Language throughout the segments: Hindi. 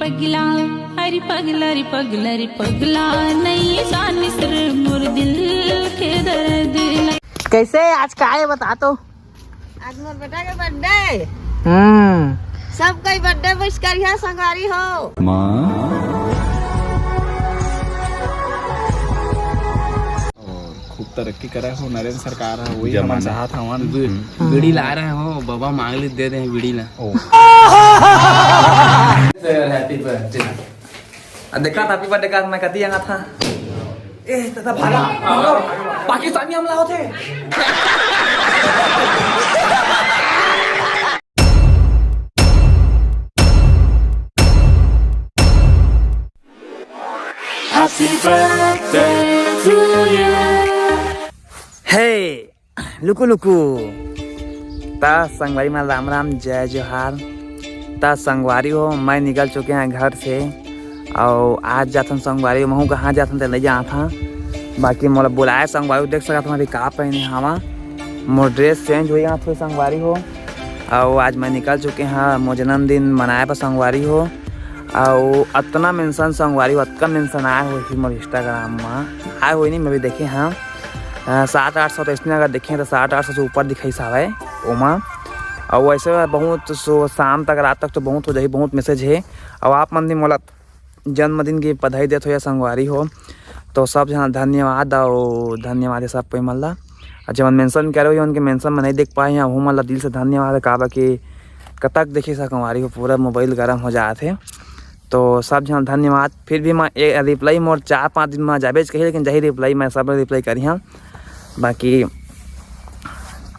पगला हरी पगला रे पगला रे पगला नहीं जान सर मोर दिल के दर्द। कैसे आज का है बता तो। आज मोर बेटा के बर्थडे। सब कई बर्थडे विश करिया संगवारी हो। खूब तरक्की करा हो नरेंद्र सरकार है वही हमारे साथ हवन बीड़ी ला रहे हो बाबा मांग ली दे दे बीड़ी ला। Happy birthday. देखा था हैप्पी बर्थडे का मैं कती आना था। ए तथा भागा पाकिस्तानी हमला होते। Happy birthday to you। हे लुकु लुकु ता संगवारी में राम राम जय जोहार। ता संगवारी हो मैं निकल चुके हैं घर से और आज जाता हूँ संगवारी महू कहाँ जाता हूँ नहीं जा था। बाकी मोला बुलाया संगवारी देख सका तुम्हारी का पहने हवा मोर ड्रेस चेंज हुई यहाँ थोड़ी संगवारी हो। और आज मैं निकल चुके हैं मोर जन्मदिन मनाए पर संगवारी हो। और अतना मेंशन संगवारी हो अतना मेंशन आया हुई मोर इंस्टाग्राम में आए हुई नहीं मैं भी देखे हाँ 700-800 तो इसमें अगर देखें तो 700-800 से ऊपर दिखाई सा है ओमा। और वैसे बहुत शाम तक रात तक तो बहुत हो जाए बहुत मैसेज है। और आप मन मोला जन्मदिन की बधाई देते हो या संगवारी हो तो सब जहाँ धन्यवाद और धन्यवाद है सब पे मल्ला। जब मेंशन करे हो उनके मेंशन में नहीं देख पाए हैं वो मतलब दिल से धन्यवाद काबा कि कतक देखी सा संगवारी हो पूरा मोबाइल गर्म हो जाए थे तो सब जहाँ धन्यवाद। फिर भी मैं रिप्लाई मोर 4-5 दिन में जाबे कही लेकिन जही रिप्लाई मैं सब रिप्लाई करी हाँ। बाकी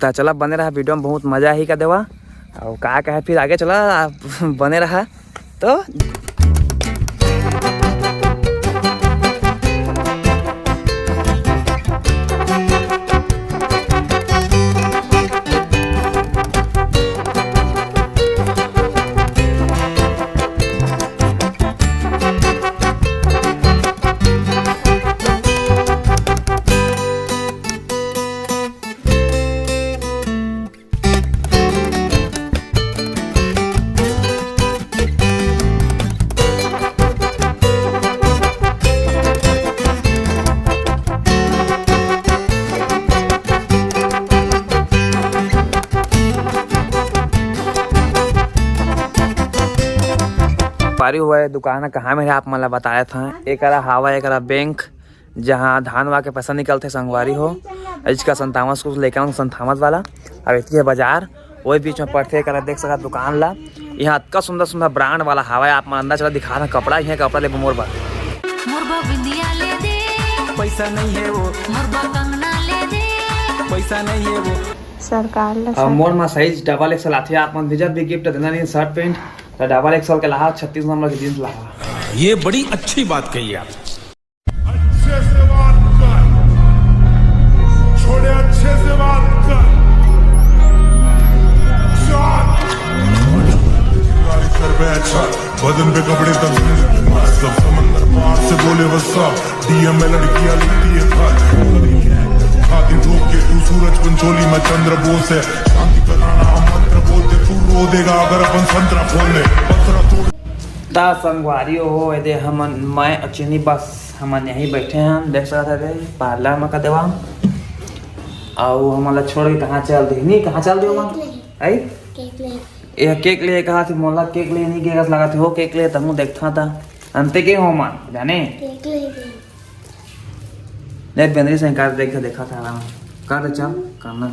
तो चला बने रहा वीडियो में बहुत मज़ा ही का देवा और का कहे फिर आगे चला बने रहा तो। पारी हुआ है दुकान कहाँ में है आप मतलब बताया था। एक हवा एक बैंक जहाँ धान वा के पैसा निकलते संगवारी हो इसका संतावस को लेकर संतावस वाला और इतनी है बाजार वही बीच में पड़ते एक देख सका दुकान ला। यहाँ इतना सुंदर सुंदर ब्रांड वाला हवा है आप मन अंदर चला दिखा रहा कपड़ा ही है कपड़ा ले मोर बा पैसा नहीं है वो पैसा नहीं है वो सरकार मोर में साइज डबल एक्सल आती है आप मन भेजत भी गिफ्ट देना नहीं शर्ट पैंट तो डबल एक्सल के लहा 36 नंबर की जींस लहा। ये बड़ी अच्छी बात कही आप। अच्छे से बात कर छोड़े अच्छे से बात कर कर बैठा बदन पे कपड़े तक सब समंदर पार से बोले वसा डीएम में लड़कियां लिखती है खाती धूप के तू सूरज पंचोली में चंद्र बोस है शांति कराना मंत्र बोलते तू रो देगा अगर अपन संतरा फोड़ने पत्थर तोड़ ता संगवारी हो यदि हम मैं अचिनी बस हम यहीं बैठे हैं देख सकते थे पार्लर में का देवा और हमारा छोड़ के कहाँ चल दी नहीं कहाँ चल दी आई केक ले कहा थी मोला केक ले नहीं केक लगा थे हो केक ले तमु देखता था अंते के हो मान जाने देख बेंद्री से कर देखा था ना कर चल करना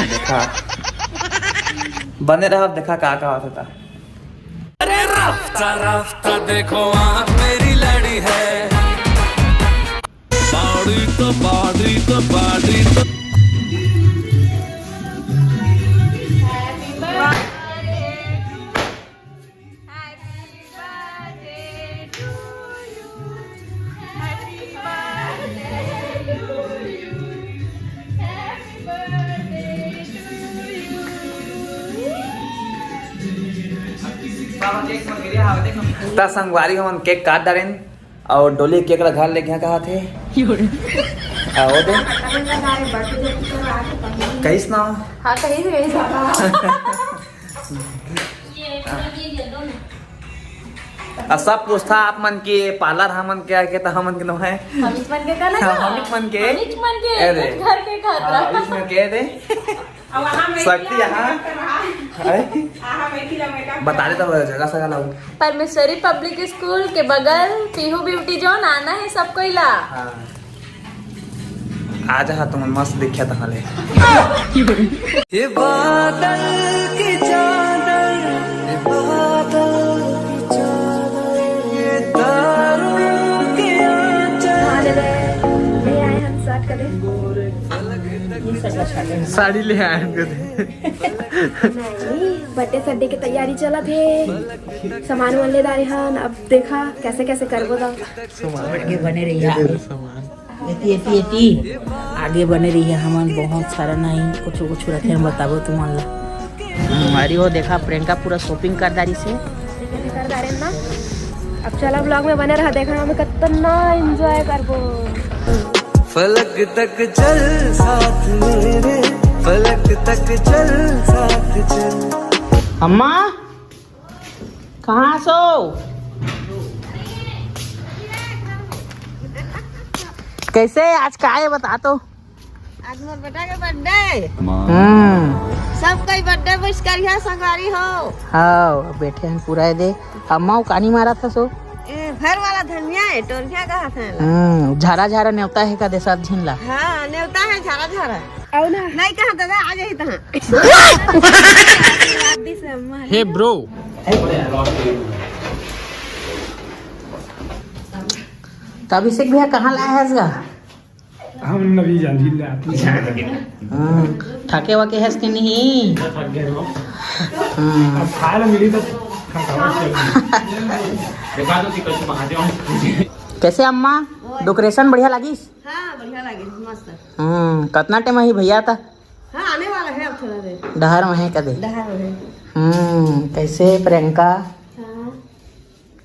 देखा बने रहा देखा का होता। अरे रफ्ता रफ्ता देखो आप मेरी लड़ी है बाड़ी तो बाड़ी तो बाड़ी तो ता संगवारी हम केक काट डालें और डोली केक का घर लेके कहा थे आओ दे कैस ना हाँ कहीं से सब पूछता आप मन के पार्लर हमन के तो हमन के है हमिच मन के कहना हमिच मन के हमिच मन के ए रे। घर के खतरा इसमें कह दे शक्ति यहाँ बता दे तो जगह सगा लाऊ परमेश्वरी पब्लिक स्कूल के बगल पीहू ब्यूटी जोन आना है सबको इला। हाँ आज हाँ तुम मस्त दिखा था हले ये बादल की चादर, ये बादल की चादर, ये तारों के आंचल। साड़ी ले आए बर्थडे सड्डे की तैयारी चला थे सामान वान ले दारे हन। अब देखा कैसे कैसे करबो दा आगे बने रही एती आगे बने रही हमन बहुत सारा नहीं कुछ कुछ रखे हम बताबो तुमन ला हमारी वो देखा प्रियंका पूरा शॉपिंग कर दारी से कर दारे ना। अब चला ब्लॉग में बने रहा देखा हमें कितना एंजॉय करबो। फलक तक चल साथ मेरे, फलक तक चल साथ चल। अम्मा कहाँ सो कैसे आज का है बता तो। आज मोर बेटा के बर्थडे सब कई बर्थडे विश करिया संगवारी हो। हाँ बैठे हैं पूरा दे अम्मा वो कानी मारा था सो घर वाला धनिया है टोरिया कहा था झारा झारा न्योता है का दे सब झिनला। हाँ न्योता है झारा झारा आओ ना नहीं कहा दादा आ जाई तहां हे ब्रो तो अभिषेक भैया कहाँ लाया है इसका हम नबी जान ले आती थके वके है इसके नहीं अब खाए मिली तो कैसे अम्मा डेकोरेशन बढ़िया लगी। हाँ बढ़िया लगे मस्त। कितना टाइम ही भैया था हाँ आने वाला है अब थोड़ा देर डहर में है कदे डहार है। कैसे प्रियंका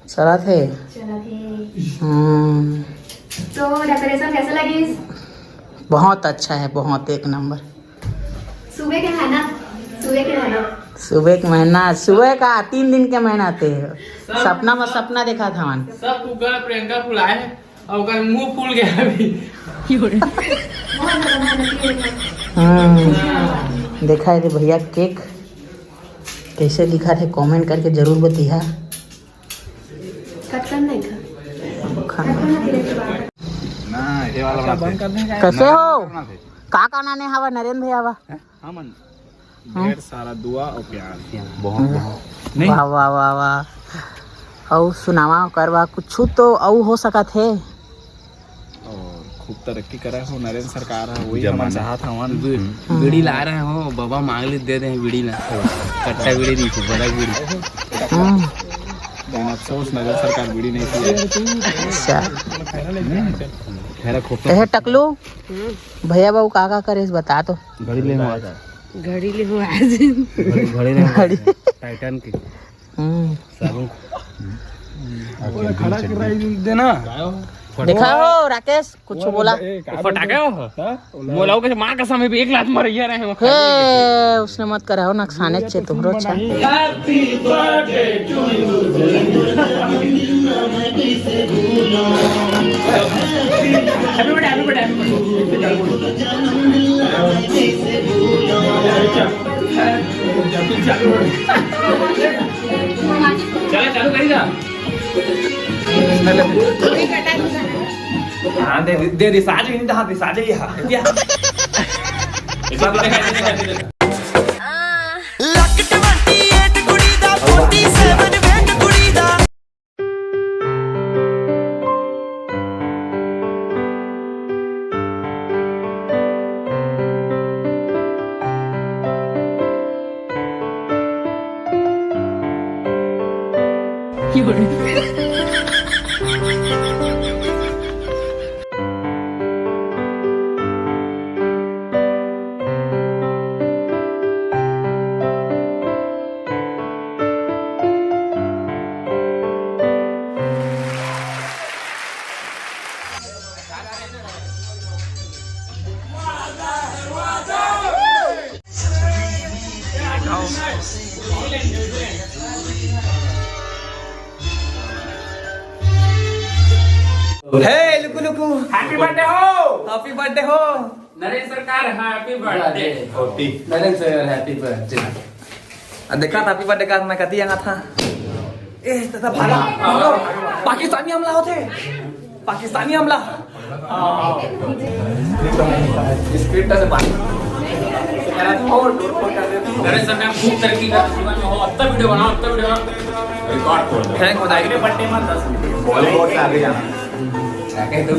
चला थे तो डेकोरेशन कैसे लगी? बहुत अच्छा है बहुत एक नंबर। सुबह के है ना सुबह के महीना सुबह का 3 दिन के महीना थे सपना में सपना देखा था मन सब कुकर प्रियंका फुलाए और उनका मुंह फूल गया अभी देखा है भैया केक कैसे दिखा थे कमेंट करके जरूर बतिहा। कैसे हो का नाने हवा नरेंद्र भैया हवा ढेर सारा दुआ और प्यार बहुत वाह वाह वाह वाह और सुनावा करवा कुछ तो और हो सका थे और खूब तरक्की करे हो नरेंद्र सरकार है वही हमारे साथ हवन बीड़ी ला रहे हो बाबा मांग ले दे दे बीड़ी ना कट्टा बीड़ी नहीं थी बड़ा बीड़ी अफसोस नगर सरकार बीड़ी नहीं थी। अच्छा टकलू भैया बाबू का करे बता तो घड़ी ले घड़ी टाइटन की खड़ा कर देना देखा हो राकेश कुछ बोला फटाके हो मोलाओ के मां कसम है भी एक लात मर रहे हैं हे उसने मत करा हो नक्साने छे तुमरो अच्छा चालू करी जा हाँ दे रिसाज ही नहीं रिसाज ही हाँ हे लुकु लुकु हैप्पी बर्थडे हो हैप्पी बर्थडे हो नरेंद्र सरकार happy birthday Narendra sir happy birthday देखा था हैप्पी बर्थडे का मैं कहती यहाँ था ए तथा भागा पाकिस्तानी हमला होते पाकिस्तानी हमला स्क्रिप्ट से बात नरेंद्र सर ने खूब तरक्की कर जीवन में हो अब तक वीडियो बनाओ रिकॉर्ड खोल थैंक हो जाएगी बर्थडे मत 10 बॉलीवुड से आगे जाना जाके तो